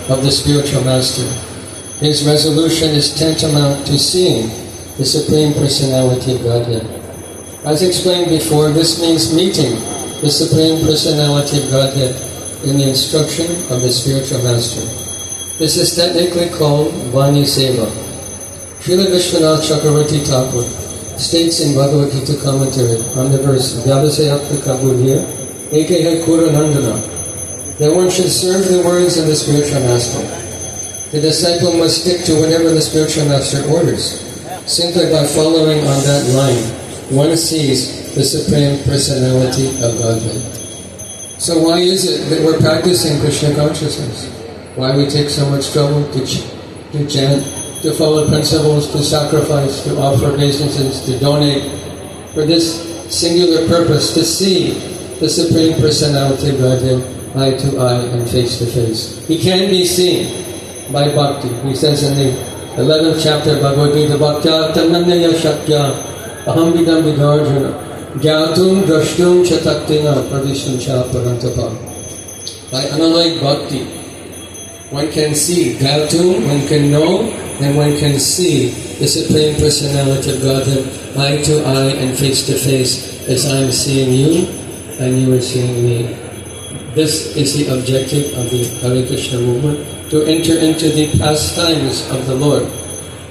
of the spiritual master. His resolution is tantamount to seeing the Supreme Personality of Godhead. As explained before, this means meeting the Supreme Personality of Godhead in the instruction of the spiritual master. This is technically called Vani Seva. Srila Vishwanath Chakravarti Thakur states in Bhagavad Gita commentary on the verse Vyavasayakta Kabudya Ekeha Kuranandana that one should serve the words of the spiritual master. The disciple must stick to whatever the spiritual master orders. Simply by following on that line, one sees the Supreme Personality of Godhead. So why is it that we're practicing Krishna consciousness? Why we take so much trouble to chant, to follow principles, to sacrifice, to offer obeisances, to donate, for this singular purpose, to see the Supreme Personality of Godhead eye to eye and face to face. He can be seen by bhakti. He says in the 11th chapter of Bhagavad Gita, Bhaktya Tanannaya Shakya Aham Vidam Vidarjuna Gyatum Drashtum Chataktina Pradisham Cha Parantapa. By unalloyed bhakti, one can see Gyatum, one can know, and one can see the Supreme Personality of Godhead eye to eye and face to face as I'm seeing you and you are seeing me. This is the objective of the Hare Krishna movement, to enter into the pastimes of the Lord.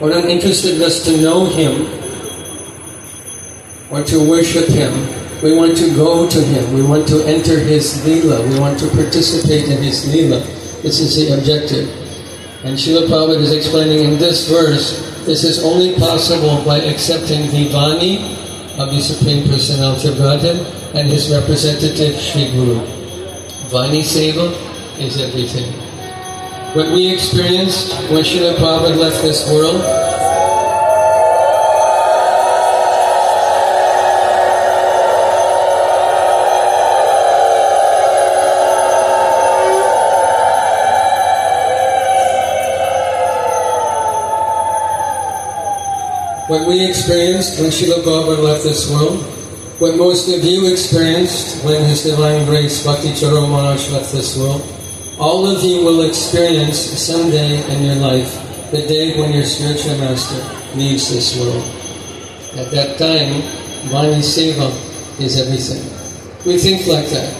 We're not interested just to know Him or to worship Him. We want to go to Him. We want to enter His Leela. We want to participate in His Leela. This is the objective. And Srila Prabhupada is explaining in this verse, this is only possible by accepting the Vani of the Supreme Personality of Godhead and His representative Sri Guru. Vani Seva is everything. What we experienced when Srila Prabhupada left this world, what we experienced when Srila Prabhupada left this world, what most of you experienced when His Divine Grace Bhakti Charo Maharaj left this world, all of you will experience someday in your life the day when your spiritual master leaves this world. At that time, Vani Seva is everything. We think like that.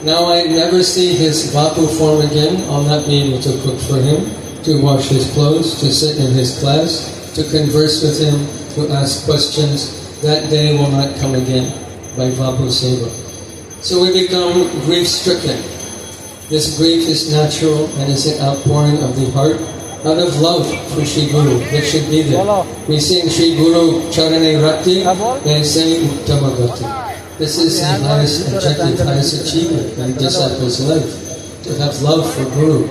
Now I never see his Vapu form again. I'll not be able to cook for him, to wash his clothes, to sit in his class, to converse with him, to ask questions. That day will not come again by Vapu Seva. So we become grief-stricken. This grief is natural and is an outpouring of the heart out of love for Sri Guru. That should be there. We sing Sri Guru Charane Rakti and sing Uttama Gati. This is the highest objective, highest achievement in a disciple's life, to have love for Guru.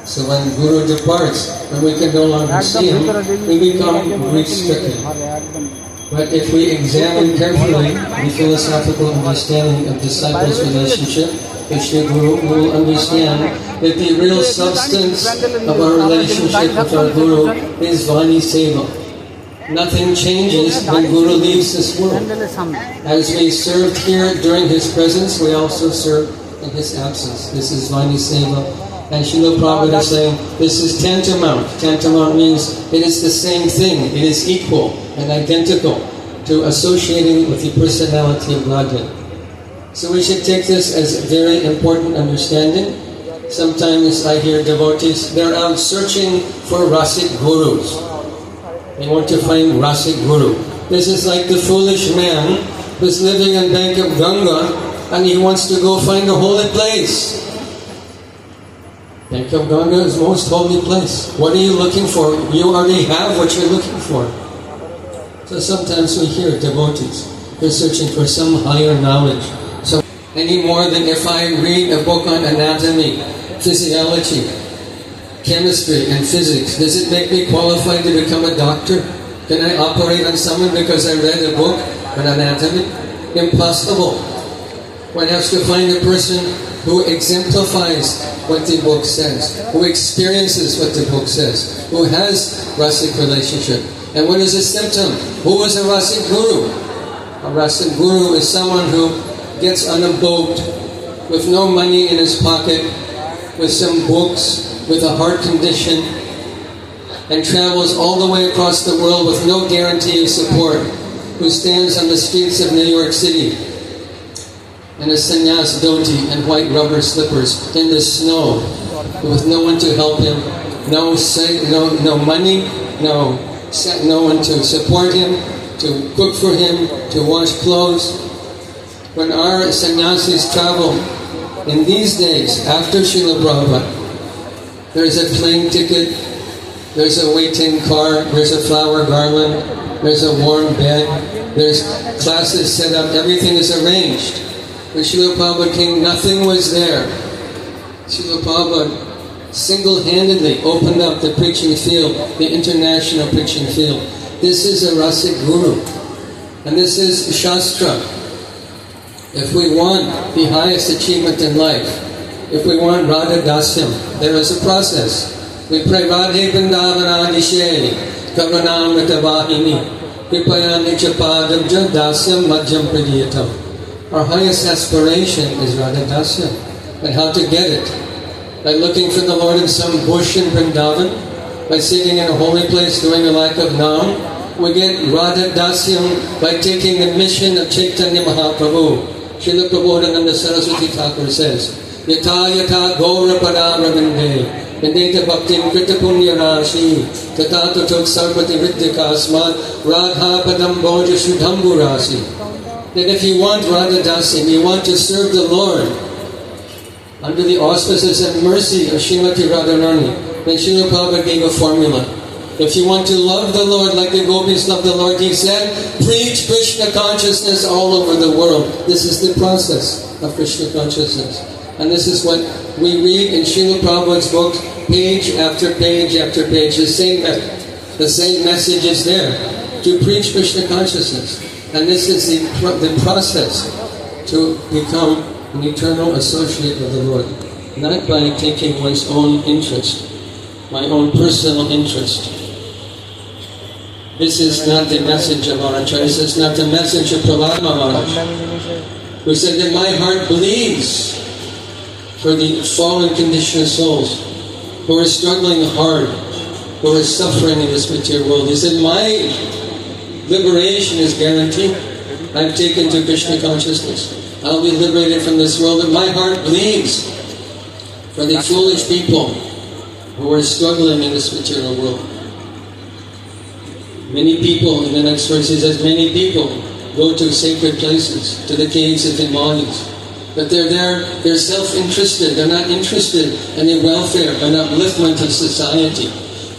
So when Guru departs, when we can no longer see him, we become grief-stricken. But if we examine carefully the philosophical understanding of disciples' relationship with Sri Guru, we will understand that the real substance of our relationship with our Guru is Vani Seva. Nothing changes when Guru leaves this world. As we served here during his presence, we also serve in his absence. This is Vani Seva. And Srila Prabhupada is saying, this is tantamount. Tantamount means it is the same thing. It is equal and identical to associating with the personality of Godhead. So we should take this as a very important understanding. Sometimes I hear devotees, they're out searching for Rasik Gurus. They want to find Rasik Guru. This is like the foolish man who's living on bank of Ganga and he wants to go find a holy place. Bank of Ganga is the most holy place. What are you looking for? You already have what you're looking for. So sometimes we hear devotees, they're searching for some higher knowledge. So any more than if I read a book on anatomy, physiology, chemistry and physics, does it make me qualified to become a doctor? Can I operate on someone because I read a book on anatomy? Impossible. One has to find a person who exemplifies what the book says, who experiences what the book says, who has Rasik relationship. And what is a symptom? Who is a Rasik Guru? A Rasik Guru is someone who gets on a boat with no money in his pocket, with some books, with a heart condition, and travels all the way across the world with no guarantee of support, who stands on the streets of New York City in a sannyas dhoti and white rubber slippers in the snow, with no one to help him, no money, no one to support him, to cook for him, to wash clothes. When our sannyasis travel in these days, after Srila Prabhupada, there's a plane ticket, there's a waiting car, there's a flower garland, there's a warm bed, there's classes set up, everything is arranged. When Srila Prabhupada came, nothing was there. Srila Prabhupada single-handedly opened up the preaching field, the international preaching field. This is a Rasik Guru, and this is Shastra. If we want the highest achievement in life, if we want Radha Dasyam, there is a process. We pray Radhe Vrindavana Nishe Karanamrita Vahini Kripaya Nichapadam Dasyam Madhyam Pradiyatam. Our highest aspiration is Radha Dasyam. And how to get it? By looking for the Lord in some bush in Vrindavan, by sitting in a holy place doing a lack of Naam. We get Radha Dasyam by taking the mission of Chaitanya Mahaprabhu. Srila Prabodhananda Saraswati Thakur says, Yatha yatha gaura pada ravinde Yadeta bhaktim krita punya rashi Tata tutuk sarvati riddhika asmat Radha padam bhoja shuddhambu rasi. That if you want Radha Dasyam, you want to serve the Lord under the auspices and mercy of Srimati Radharani, then Srila Prabhupada gave a formula. If you want to love the Lord like the gopis love the Lord, he said, preach Krishna consciousness all over the world. This is the process of Krishna consciousness. And this is what we read in Srila Prabhupada's book, page after page after page. The same message is there, to preach Krishna consciousness. And this is the process to become an eternal associate of the Lord. Not by taking one's own interest, my own personal interest. This is not the message of our Acharya. This is not the message of Prahlad Maharaj, who said that my heart bleeds for the fallen conditioned souls who are struggling hard, who are suffering in this material world. He said, my liberation is guaranteed. I've taken to Krishna consciousness. I'll be liberated from this world, but my heart bleeds for the foolish people who are struggling in this material world. Many people, in the next verse he says, many people go to sacred places, to the caves of Himalayas. But they're there, they're self-interested, they're not interested in the welfare and upliftment of society.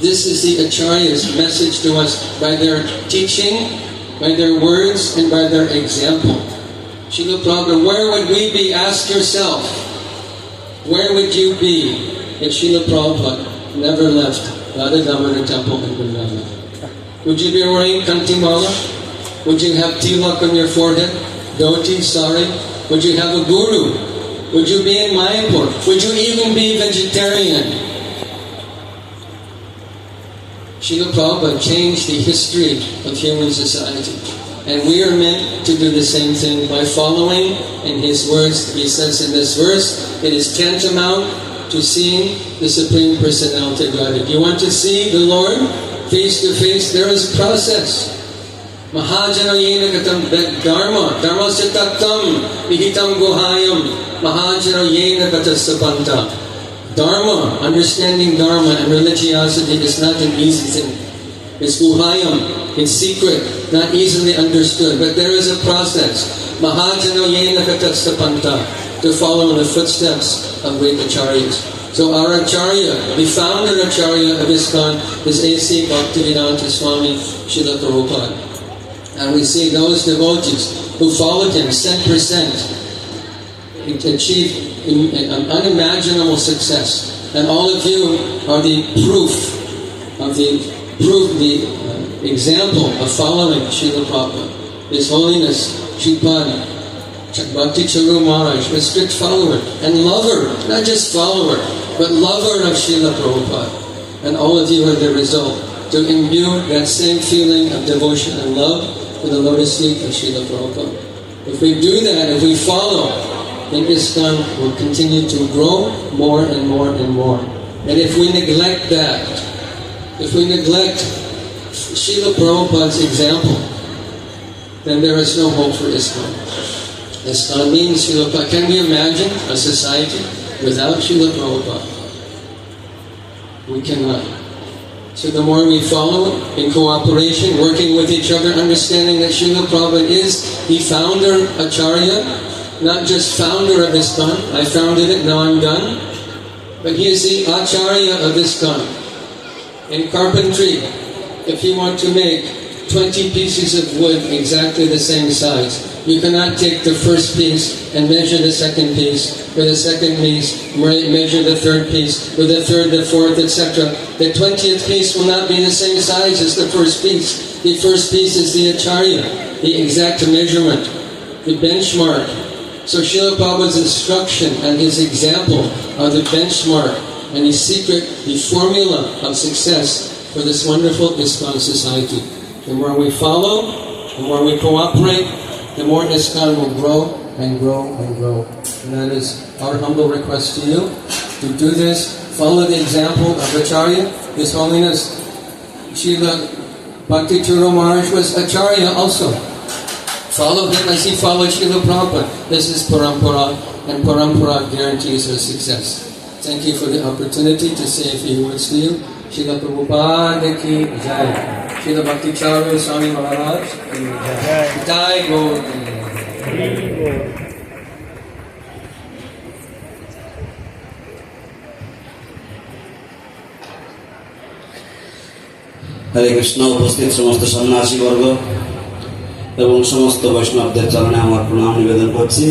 This is the Acharya's message to us by their teaching, by their words, and by their example. Srila Prabhupada, where would we be? Ask yourself. Where would you be if Srila Prabhupada never left Radha Damodar temple in Vrindavan? Would you be wearing kantimala? Would you have tilak on your forehead? Dhoti, sari? Would you have a guru? Would you be in Mayapur? Would you even be vegetarian? Srila Prabhupada changed the history of human society. And we are meant to do the same thing by following in his words. He says in this verse, it is tantamount to seeing the Supreme Personality of Godhead. You want to see the Lord face to face? There is a process. Mahajana yena katam dharma, dharma sitatam, vihitam guhayam, mahajana yena katasapanta. Dharma, understanding Dharma and religiosity is not an easy thing. It's guhayam, it's secret, not easily understood, but there is a process. Mahajana yena katasapanta, to follow in the footsteps of great acharyas. So our Acharya, the founder Acharya of ISKCON, is A.C. Bhaktivedanta Swami Srila Prabhupada. And we see those devotees who followed him 100% achieved an unimaginable success. And all of you are the example of following Srila Prabhupada. His Holiness Sripad Bhakti Charu Maharaj, a strict follower and lover, not just follower, but lover of Srila Prabhupada. And all of you are the result, to imbue that same feeling of devotion and love for the lotus feet of Srila Prabhupada. If we do that, if we follow then ISKCON will continue to grow more and more and more. And if we neglect that, if we neglect Srila Prabhupada's example, then there is no hope for ISKCON. ISKCON means Srila Prabhupada. Can we imagine a society without Srila Prabhupada? We cannot. So the more we follow in cooperation, working with each other, understanding that Srila Prabhupada is the founder, Acharya, not just founder of ISKCON, I founded it, now I'm done, but he is the Acharya of ISKCON. In carpentry, if you want to make 20 pieces of wood exactly the same size, you cannot take the first piece and measure the second piece, or the second piece, measure the third piece, or the third, the fourth, etc. The 20th piece will not be the same size as the first piece. The first piece is the Acharya, the exact measurement, the benchmark. So Srila Prabhupada's instruction and his example are the benchmark and the secret, the formula of success for this wonderful ISKCON society. The more we follow, the more we cooperate, the more ISKCON will grow and grow and grow. And that is our humble request to you, to do this, follow the example of Acharya. His Holiness Srila Bhakti Churu Maharaj was Acharya also. Follow him as he followed Srila Prabhupada. This is Parampara, and Parampara guarantees our success. Thank you for the opportunity to say a few words to you. Srila Prabhupada ki jai. Srila Bhakti Charu Swami Maharaj ki jai. Jai Gaur. হরে কৃষ্ণ। উপস্থিত সমস্ত সন্ন্যাসীবর্গ এবং সমস্ত বৈষ্ণবদের চরণে আমার প্রণাম নিবেদন করছি।